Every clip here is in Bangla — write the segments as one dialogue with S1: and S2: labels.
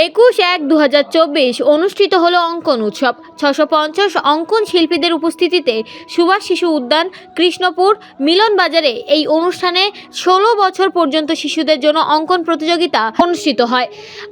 S1: 21/1/2024 অনুষ্ঠিত হলো অঙ্কন উৎসব। 650 অঙ্কন শিল্পীদের উপস্থিতিতে সুভাষ শিশু উদ্যান, কৃষ্ণপুর, মিলন বাজারে এই অনুষ্ঠানে 16 বছর পর্যন্ত শিশুদের জন্য অঙ্কন প্রতিযোগিতা অনুষ্ঠিত হয়।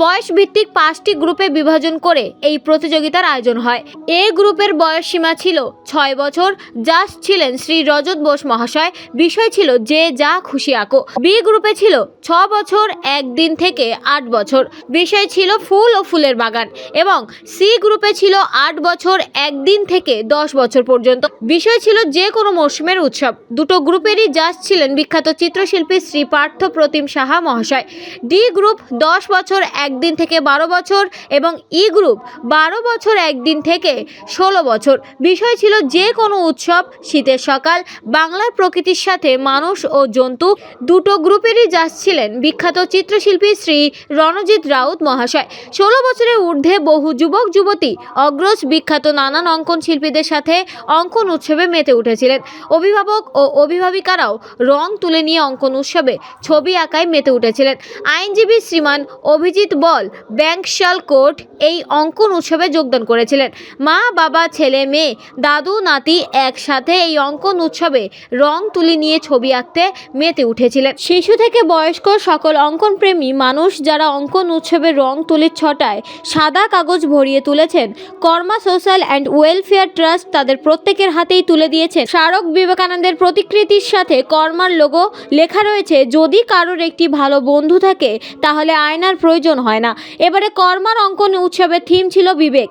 S1: বয়স ভিত্তিক 5টি গ্রুপে বিভাজন করে এই প্রতিযোগিতার আয়োজন হয়। এ গ্রুপের বয়স সীমা ছিল 6 বছর। জাজ ছিলেন শ্রী রজত বোস মহাশয়। বিষয় ছিল যে যা খুশি আঁকো। বি গ্রুপে ছিল 6 বছর 1 দিন থেকে 8 বছর। বিষয় ছিল ফুল ও ফুলের বাগান। এবং সি গ্রুপে ছিল 8 বছর 1 দিন থেকে 10 বছর পর্যন্ত। বিষয় ছিল যে কোনো মৌসুমের উৎসব। দুটো গ্রুপেরই জাজ ছিলেন বিখ্যাত চিত্রশিল্পী শ্রী পার্থ প্রতিম সাহা মহাশয়। ডি গ্রুপ 10 বছর 1 দিন থেকে 12 বছর এবং ই গ্রুপ 12 বছর 1 দিন থেকে 16 বছর। বিষয় ছিল যে কোনো উৎসব, শীতের সকাল, বাংলার প্রকৃতির সাথে মানুষ ও জন্তু। দুটো গ্রুপেরই জাজ ছিলেন বিখ্যাত চিত্রশিল্পী শ্রী রণজিৎ রাউত মহাশয়। 16 বছরের ঊর্ধ্বে বহু যুবক যুবতী অগ্রজ বিখ্যাত নানান অঙ্কন শিল্পীদের সাথে অঙ্কন উৎসবে মেতে উঠেছিলেন। অভিভাবক ও অভিভাবিকারাও রং তুলে নিয়ে অঙ্কন উৎসবে ছবি আঁকায় মেতে উঠেছিলেন। আইনজীবী শ্রীমান অভিজিৎ বল ব্যাংকশাল কোর্ট এই অঙ্কন উৎসবে যোগদান করেছিলেন। মা বাবা ছেলে মেয়ে দাদু নাতি একসাথে এই অঙ্কন উৎসবে রং তুলি নিয়ে ছবি আঁকতে মেতে উঠেছিলেন। শিশু থেকে বয়স্ক সকল অঙ্কন প্রেমী মানুষ যারা অঙ্কন উৎসবে রং তুলির ছটায় সাদা কাগজ ভরিয়ে তুলেছেন, কর্মা সোশ্যাল অ্যান্ড ওয়েলফেয়ার ট্রাস্ট তাদের প্রত্যেকের হাতেই তুলে দিয়েছেন স্মারক বিবেকানন্দের প্রতিকৃতির সাথে কর্মার লোগো। লেখা রয়েছে, যদি কারোর একটি ভালো বন্ধু থাকে তাহলে আয়নার প্রয়োজন হয় না। এবারে কর্মার অঙ্কন উৎসবের থিম ছিল বিবেক।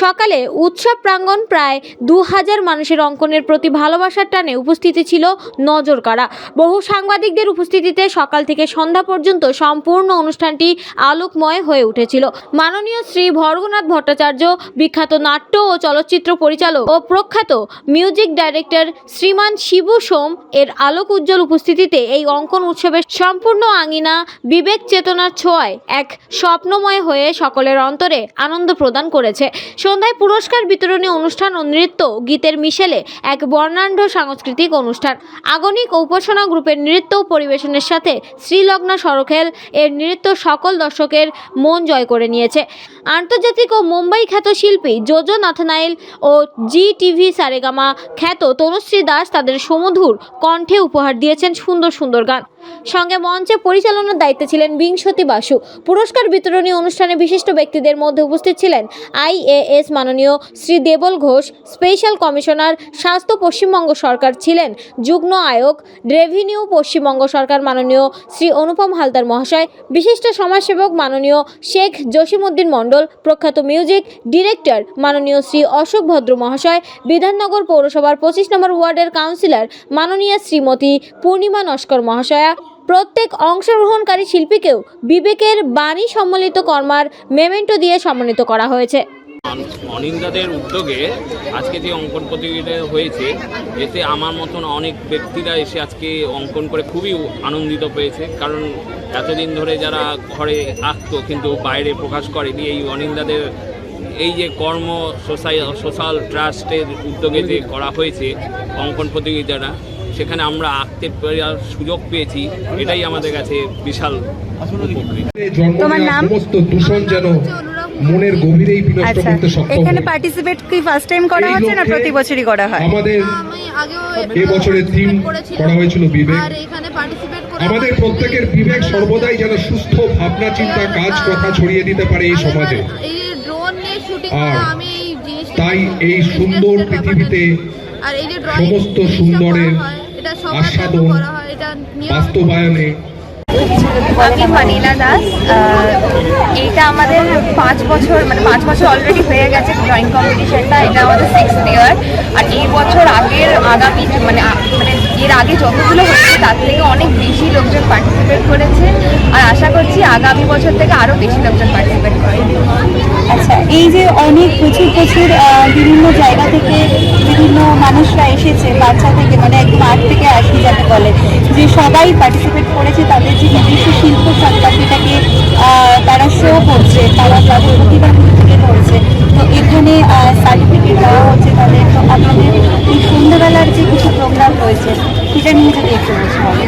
S1: সকালে উৎসব প্রাঙ্গণ প্রায় 2000 মানুষের অঙ্কনের প্রতি ভালোবাসার টানে উপস্থিতি ছিল নজর কাড়া। বহু সাংবাদিকদের উপস্থিতিতে সকাল থেকে সন্ধ্যা পর্যন্ত সম্পূর্ণ অনুষ্ঠানটি আলোকময় হয়ে উঠেছিল। মাননীয় শ্রী ভর্গনাথ ভট্টাচার্য, বিখ্যাত নাট্য ও চলচ্চিত্র পরিচালক ও প্রখ্যাত মিউজিক ডাইরেক্টর শ্রীমান শিবু সোম এর আলোক উজ্জ্বল উপস্থিতিতে এই অঙ্কন উৎসবের সম্পূর্ণ আঙিনা বিবেক চেতনার ছোঁয়ায় এক স্বপ্নময় হয়ে সকলের অন্তরে আনন্দ প্রদান করেছে। সন্ধ্যায় পুরস্কার বিতরণী অনুষ্ঠান ও নৃত্য গীতের মিশেলে এক বর্ণাঢ্য সাংস্কৃতিক অনুষ্ঠান। আগনিক ও উপাসনা গ্রুপের নৃত্য পরিবেশনের সাথে শ্রীলগ্না সরখেল এর নৃত্য সকল দর্শকের মন জয় করে নিয়েছে। আন্তর্জাতিক ও মুম্বাই খ্যাত শিল্পী জোজো নাথনাইল ও জি টিভি সারেগামা খ্যাত তনুশ্রী দাস তাদের সুমধুর কণ্ঠে উপহার দিয়েছেন সুন্দর সুন্দর গান। সঙ্গে মঞ্চে পরিচালনার দায়িত্বে ছিলেন বিংশতি বাসু। পুরস্কার বিতরণী অনুষ্ঠানে বিশিষ্ট ব্যক্তিদের মধ্যে উপস্থিত ছিলেন IAS মাননীয় শ্রী দেবল ঘোষ, স্পেশাল কমিশনার স্বাস্থ্য পশ্চিমবঙ্গ সরকার ছিলেন যুগ্ম আয়োগ, রেভিনিউ পশ্চিমবঙ্গ সরকার মাননীয় শ্রী অনুপম হালদার মহাশয়, বিশিষ্ট সমাজসেবক মাননীয় শেখ জসিমউদ্দিন মণ্ডল, প্রখ্যাত মিউজিক ডিরেক্টর মাননীয় শ্রী অশোক ভদ্র মহাশয়, বিধাননগর পৌরসভার 25 নম্বর ওয়ার্ডের কাউন্সিলর মাননীয়া শ্রীমতী পূর্ণিমা নস্কর মহাশয়া। প্রত্যেক অংশগ্রহণকারী শিল্পীকেও বিবেকের বাণী সম্মিলিত কর্মার মেমেন্টো দিয়ে সম্মানিত করা হয়েছে।
S2: অনিন্দাদের উদ্যোগে আজকে যে অঙ্কন প্রতিযোগিতা হয়েছে, এতে আমার মতন অনেক ব্যক্তিরা এসে আজকে অঙ্কন করে খুবই আনন্দিত পেয়েছে। কারণ এতদিন ধরে যারা ঘরে আঁকতো কিন্তু বাইরে প্রকাশ করেনি, এই অনিন্দাদের এই যে কর্ম সোশ্যাল ট্রাস্টের উদ্যোগে যে করা হয়েছে অঙ্কন প্রতিযোগিতাটা, সেখানে আমরা আঁকতে পারার সুযোগ পেয়েছি, এটাই আমাদের কাছে বিশাল উপকৃত।
S3: তোমার নাম?
S4: সমস্ত দূষণ যেন মনের গভীরেই বিনষ্ট করতে সক্ষম।
S3: এখানে পার্টিসিপেট কি ফার্স্ট টাইম করা হচ্ছে না প্রতি বছরই করা হয়?
S4: আমাদের এই বছরের থিম করা হয়েছিল বিবেক। আমাদের প্রত্যেকের বিবেক সর্বদাই যেন সুস্থ ভাবনা চিন্তা কাজ কথা ছড়িয়ে দিতে পারে এই সমাজে। আর তাই এই সুন্দর পৃথিবীতে সমস্ত সুন্দরের আস্বাদন বাস্তবায়নে
S3: আমি মানিলা দাস। এইটা আমাদের 5 বছর অলরেডি হয়ে গেছে ড্রয়িং কম্পিটিশনটা। এটা আমাদের 6th ইয়ার। আর এই বছর আগামী এর আগে যতগুলো হয়েছে তার থেকে অনেক বেশি লোকজন পার্টিসিপেট করেছে। আর আশা করছি আগামী বছর থেকে আরও বেশি লোকজন পার্টিসিপেট করে।
S5: আচ্ছা, এই যে অনেক প্রচুর বিভিন্ন জায়গা থেকে বিভিন্ন মানুষরা এসেছে, বাচ্চা থেকে একদম 8 থেকে 80 যাকে বলে, যে সবাই পার্টিসিপেট করেছে, তাদের যে নিজস্ব শিল্প সত্তা সেটাকে তারা শো করছে, তারা তাদের প্রতিভা তুলে ধরছে। তো এখানে সার্টিফিকেট দেওয়া হচ্ছে তাদের। তো আপনাদের এই সন্ধ্যাবেলার যে কিছু প্রোগ্রাম রয়েছে সেটা নিয়ে যদি একটু বলতে হবে।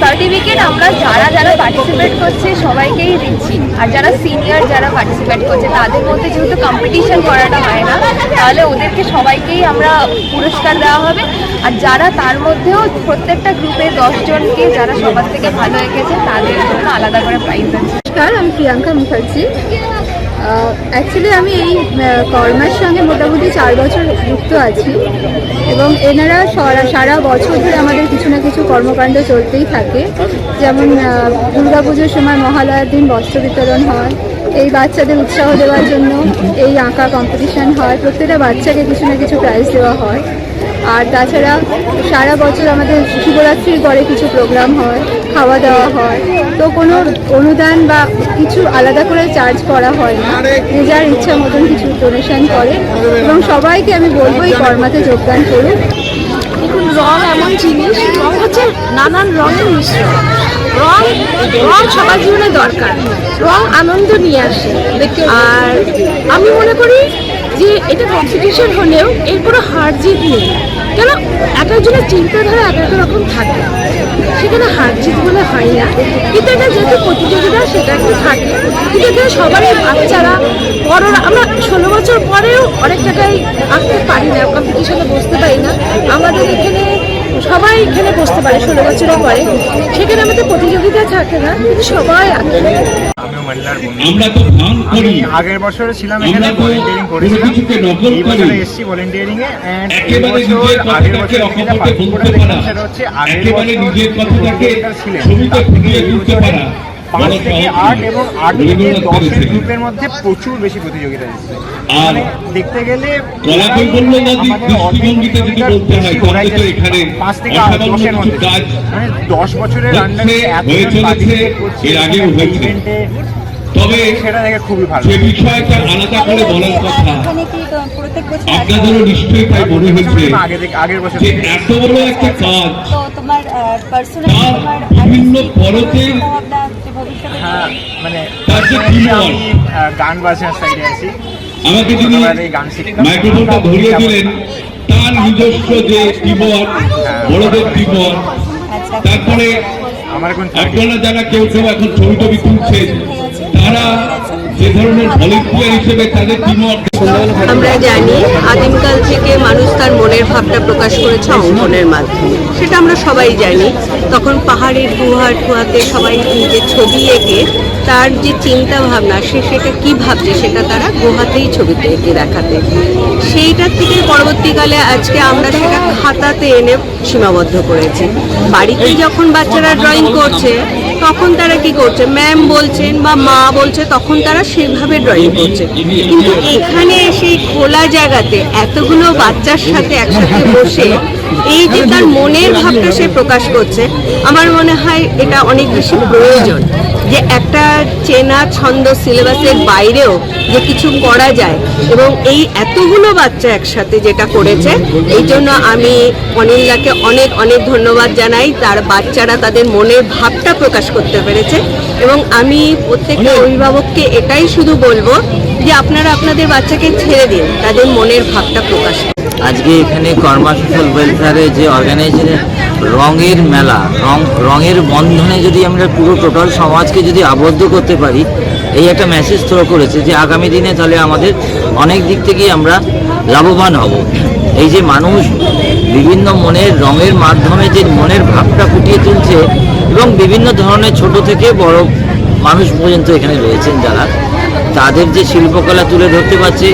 S3: সার্টিফিকেট আমরা যারা যারা পার্টিসিপেট করছে সবাইকেই দিচ্ছি। আর যারা সিনিয়র যারা পার্টিসিপেট করছে তাদের মধ্যে যেহেতু কম্পিটিশন করাটা হয় না, তাহলে ওদেরকে সবাইকেই আমরা পুরস্কার দেওয়া হবে। আর যারা তার মধ্যেও প্রত্যেকটা গ্রুপে 10 জনকে যারা সবার থেকে ভালো এঁকেছে তাদের জন্য আলাদা করে প্রাইজ আছে।
S6: নমস্কার, আমি প্রিয়াঙ্কা মুখার্জি। অ্যাকচুয়ালি আমি এই কর্মের সঙ্গে মোটামুটি 4 বছর যুক্ত আছি এবং এনারা সারা বছর ধরে আমাদের কিছু না কিছু কর্মকাণ্ড চলতেই থাকে। যেমন দুর্গাপুজোর সময় মহালয়ার দিন বস্ত্র বিতরণ হয়, এই বাচ্চাদের উৎসাহ দেওয়ার জন্য এই আঁকা কম্পিটিশান হয়, প্রত্যেকটা বাচ্চাকে কিছু না কিছু প্রাইজ দেওয়া হয়। আর তাছাড়া সারা বছর আমাদের শিবরাত্রির পরে কিছু প্রোগ্রাম হয়, খাওয়া দাওয়া হয়। তো কোনো অনুদান বা কিছু আলাদা করে চার্জ করা হয় না, যে যার ইচ্ছা মতন কিছু ডোনেশন করে এবং সবাইকে আমি বলবো এই কর্মাতে যোগদান করুন।
S7: দেখুন, রং এমন জিনিস, রং হচ্ছে নানান রঙের মিশ্রণ। রং সবার জীবনে দরকার, রং আনন্দ নিয়ে আসে। আর আমি মনে করি যে এটা কম্পিটিশন হলেও এর কোনো হার জিত নেই, কেন এক একজনের চিন্তাধারা এক এক রকম থাকে, সেখানে হার জিত বলে হয় না। কিন্তু এটা যেহেতু প্রতিযোগিতা সেটা একটু থাকে, কিন্তু এখানে সবারই বাচ্চারা বড়রা, আমরা 16 বছর পরেও অনেক জায়গায় আঁকতে পারি না, কম্পিটিশনে বসতে পারি না। আমাদের এখানে সবাই এখানে বসতে পারে 16 বছরের পরে, সেখানে আমাদের প্রতিযোগিতা থাকে না, কিন্তু সবাই আঁকে।
S4: আমরা তো ভান করি,
S8: আগের বছরে ছিলাম এখানে ভলেন্টিয়ারিং করেছিলাম, এই বছরে এসেছি ভলেন্টিয়ারিং এ। এন্ড
S4: একেবারে নিজের কথাটাকে অকপটে বলতে পারা, একেবারে নিজের কথাটাকে ছবিতে ফুটিয়ে তুলতে পারা
S8: 5 থেকে 8 এবং 8 থেকে 10 গ্রুপের মধ্যে প্রচুর বেশি প্রতিযোগিতা এসেছে।
S4: আর
S8: দেখতে গেলে
S4: কলাকৌশলবাদী দৃষ্টিভঙ্গিতে যদি বলতে হয় তাহলে তো এখানে
S8: 5 থেকে 10 এর মধ্যে
S4: কাজ
S8: মানে 10 বছরের আন্ডারে এত
S4: হয়ে চলেছে, এর আগেও হয়েছে। তবে
S8: সেটা দেখে খুবই ভালো।
S4: যে বিষয়টা আলাদা করে বলার কথা,
S5: এখানে কি প্রত্যেক বছর
S4: আপনাদেরও নিশ্চয়ই তাই মনে হয়েছে
S8: আগের বছর
S4: যে এত বড় একটা কাজ
S5: তো তোমার পার্সোনাল
S4: তার
S5: তোমার
S4: বিভিন্ন পরতের
S5: ভাবনা যে ভবিষ্যতে
S8: হ্যাঁ, মানে
S4: তার যে teamwork,
S8: আমি গান বাজনার সাইডে আছি।
S4: আমাকে যিনি মাইক্রোফোনটা ধরিয়ে দিলেন তার নিজস্ব যে টিমওয়ার্ক, বড়দের টিমওয়ার্ক, তারপরে
S8: আমার এখন
S4: আপনারা যারা কেউ কেউ এখন ছবি টবি তুলছেন তারা যে ধরনের ভলেন্টিয়ার হিসেবে তাদের টিমওয়ার্ক।
S7: আমরা জানি আদিমকাল থেকে মানুষ তার মনের ভাবটা প্রকাশ করেছে অঙ্কনের মাধ্যমে, সেটা আমরা সবাই জানি। তখন পাহাড়ের গুহাতে সবাই নিজের ছবি এঁকে তার যে চিন্তা ভাবনা সেটা কি ভাবছে সেটা তারা গুহাতেই ছবিতে এঁকে দেখাতে। সেইটার থেকে পরবর্তীকালে আজকে আমরা সেটা খাতাতে এনে সীমাবদ্ধ করেছি। বাড়িতে যখন বাচ্চারা ড্রয়িং করছে তখন তারা কি করছে, ম্যাম বলছেন বা মা বলছে, তখন তারা সেভাবে ড্রয়িং করছে। কিন্তু এখানে সেই খোলা জায়গাতে এতগুলো বাচ্চার সাথে একসাথে বসে এই যে তার মনের ভাবটা সে প্রকাশ করছে, আমার মনে হয় এটা অনেক বেশি প্রয়োজন। যে একটা চেনা ছন্দ সিলেবাসের বাইরেও যে কিছু করা যায়, এবং এই এতগুলো বাচ্চা একসাথে যেটা করেছে, এই জন্য আমি অনিন্দাকে অনেক অনেক ধন্যবাদ জানাই। তার বাচ্চারা তাদের মনের ভাবটা প্রকাশ করতে পেরেছে, এবং আমি প্রত্যেকটা অভিভাবককে এটাই শুধু বলবো যে আপনারা আপনাদের বাচ্চাকে ছেড়ে দিন তাদের মনের ভাবটা প্রকাশ।
S9: আজকে এখানে কর্মা সোশ্যাল ওয়েলফেয়ারে যে অর্গানাইজেশনের রঙের মেলা, রঙের বন্ধনে যদি আমরা পুরো টোটাল সমাজকে যদি আবদ্ধ করতে পারি, এই একটা মেসেজ থ্রো করেছে যে আগামী দিনে তাহলে আমাদের অনেক দিক থেকেই আমরা লাভবান হব। এই যে মানুষ বিভিন্ন মনের রঙের মাধ্যমে যে মনের ভাবটা ফুটিয়ে তুলছে, এবং বিভিন্ন ধরনের ছোট থেকে বড় মানুষ পর্যন্ত এখানে রয়েছেন যারা তাদের যে শিল্পকলা তুলে ধরতে পারছে,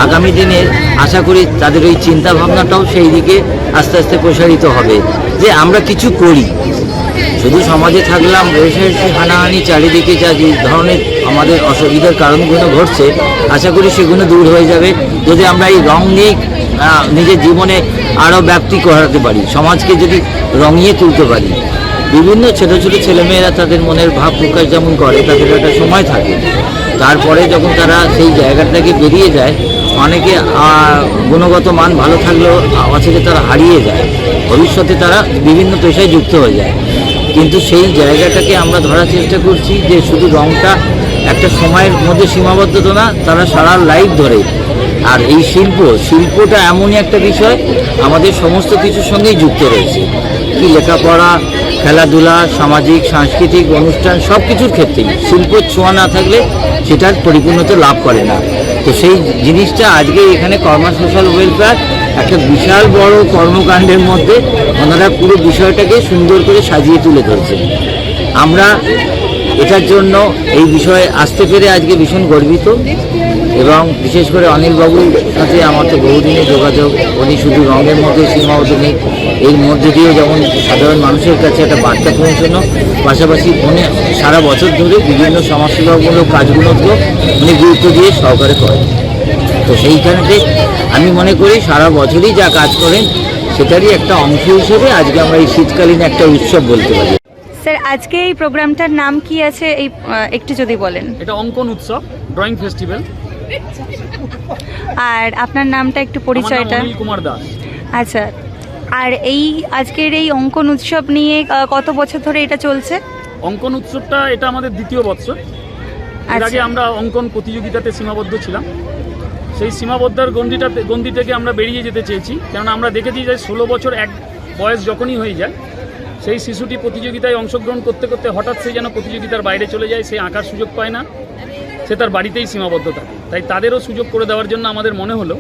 S9: আগামী দিনে আশা করি তাদের ওই চিন্তা ভাবনাটাও সেই দিকে আস্তে আস্তে প্রসারিত হবে যে আমরা কিছু করি। শুধু সমাজে থাকলাম রেশারেশি হানাহানি চারিদিকে যা যে ধরনের আমাদের অসুবিধার কারণগুলো ঘটছে, আশা করি সেগুলো দূর হয়ে যাবে যদি আমরা এই রং নিয়ে নিজের জীবনে আরও ব্যাপ্তি করাতে পারি, সমাজকে যদি রঙিয়ে তুলতে পারি। বিভিন্ন ছোটো ছোটো ছেলেমেয়েরা তাদের মনের ভাব প্রকাশ যেমন করে, তাদের একটা সময় থাকে, তারপরে যখন তারা সেই জায়গাটা থেকে বেরিয়ে যায়, অনেকে গুণগত মান ভালো থাকলেও থেকে তারা হারিয়ে যায়, ভবিষ্যতে তারা বিভিন্ন পেশায় যুক্ত হয়ে যায়। কিন্তু সেই জায়গাটাকে আমরা ধরার চেষ্টা করছি যে শুধু রঙটা একটা সময়ের মধ্যে সীমাবদ্ধত না, তারা সারা লাইফ ধরে। আর এই শিল্পটা এমনই একটা বিষয় আমাদের সমস্ত কিছুর সঙ্গেই যুক্ত রয়েছে, কি লেখাপড়া, খেলাধুলা, সামাজিক সাংস্কৃতিক অনুষ্ঠান সব কিছুর ক্ষেত্রেই শিল্পর ছোঁয়া না থাকলে সেটার পরিপূর্ণতা লাভ করে না। তো সেই জিনিসটা আজকে এখানে কর্মা সোশ্যাল ওয়েলফেয়ার একটা বিশাল বড় কর্মকাণ্ডের মধ্যে ওনারা পুরো বিষয়টাকে সুন্দর করে সাজিয়ে তুলে ধরছেন। আমরা এটার জন্য এই বিষয়ে আসতে পেরে আজকে ভীষণ গর্বিত, এবং বিশেষ করে অনিলবাবুর সাথে আমার তো বহুদিনের যোগাযোগ। উনি শুধু রঙের মধ্যে সীমাবদ্ধ নেই, এর মধ্যে দিয়েও যেমন সাধারণ মানুষের কাছে একটা বার্তা পৌঁছানো, পাশাপাশি উনি সারা বছর ধরে বিভিন্ন সমাজসেবামূলক কাজগুলোকেও উনি গুরুত্ব দিয়ে সহকারে করেন। তো সেইখানেতে আমি মনে করি সারা বছরই যা কাজ করেন সেটারই একটা অংশ হিসেবে আজকে আমরা এই শীতকালীন একটা উৎসব বলতে পারি।
S5: স্যার, আজকে এই প্রোগ্রামটার নাম কি আছে এই একটু যদি বলেন।
S8: এটা অঙ্কন উৎসব, ড্রয়িং ফেস্টিভ্যাল।
S5: আর আপনার নামটা একটু পরিচয়টা।
S8: অনিল কুমার দাস।
S5: আচ্ছা, আর এই আজকের এই অঙ্কন উৎসব নিয়ে কত বছর ধরে এটা চলছে?
S8: অঙ্কন উৎসবটা এটা আমাদের দ্বিতীয় বৎসর। এর আগে আমরা অঙ্কন প্রতিযোগিতাতে সীমাবদ্ধ ছিলাম। সেই সীমাবদ্ধতার গণ্ডি থেকে আমরা বেরিয়ে যেতে চেয়েছি, কেননা আমরা দেখেছি যে 16 বছর এক বয়স যখনই হয়ে যায় সেই শিশুটি প্রতিযোগিতায় অংশগ্রহণ করতে করতে হঠাৎ সে যেন প্রতিযোগিতার বাইরে চলে যায়, সে আঁকার সুযোগ পায় না, সে তার বাড়িতেই সীমাবদ্ধ থাকে। তাই তাদেরও সুযোগ করে দেওয়ার জন্য আমাদের মনে হলো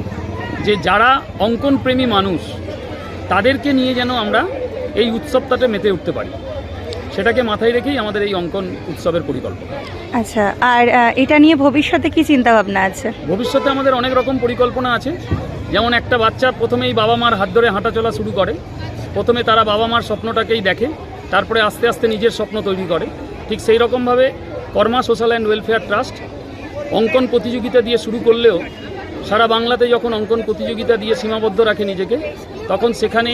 S8: যে যারা অঙ্কন প্রেমী মানুষ তাদেরকে নিয়ে যেন আমরা এই উৎসবটাতে মেতে উঠতে পারি, সেটাকে মাথায় রেখেই আমাদের এই অঙ্কন উৎসবের পরিকল্পনা।
S5: আচ্ছা, আর এটা নিয়ে ভবিষ্যতে কি চিন্তা ভাবনা আছে?
S8: ভবিষ্যতে আমাদের অনেক রকম পরিকল্পনা আছে। যেমন একটা বাচ্চা প্রথমেই বাবা মার হাত ধরে হাঁটা চলা শুরু করে, প্রথমে তারা বাবা মার স্বপ্নটাকেই দেখে, তারপরে আস্তে আস্তে নিজের স্বপ্ন তৈরি করে। ঠিক সেই রকমভাবে কর্মা সোশ্যাল অ্যান্ড ওয়েলফেয়ার ট্রাস্ট অঙ্কন প্রতিযোগিতা দিয়ে শুরু করলেও সারা বাংলাতে যখন অঙ্কন প্রতিযোগিতা দিয়ে সীমাবদ্ধ রাখে নিজেকে, তখন সেখানে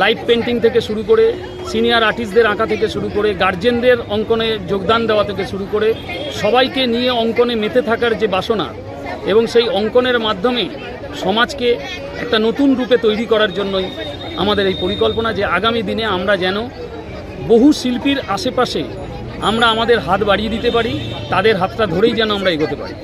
S8: লাইভ পেন্টিং থেকে শুরু করে সিনিয়র আর্টিস্টদের আঁকা থেকে শুরু করে গার্জেনদের অঙ্কনে যোগদান দেওয়া থেকে শুরু করে সবাইকে নিয়ে অঙ্কনে মেতে থাকার যে বাসনা এবং সেই অঙ্কনের মাধ্যমে সমাজকে একটা নতুন রূপে তৈরি করার জন্যই আমাদের এই পরিকল্পনা, যে আগামী দিনে আমরা যেন বহু শিল্পীর আশেপাশে আমরা আমাদের হাত বাড়িয়ে দিতে পারি, তাদের হাতটা ধরেই যেন আমরা এগোতে পারি।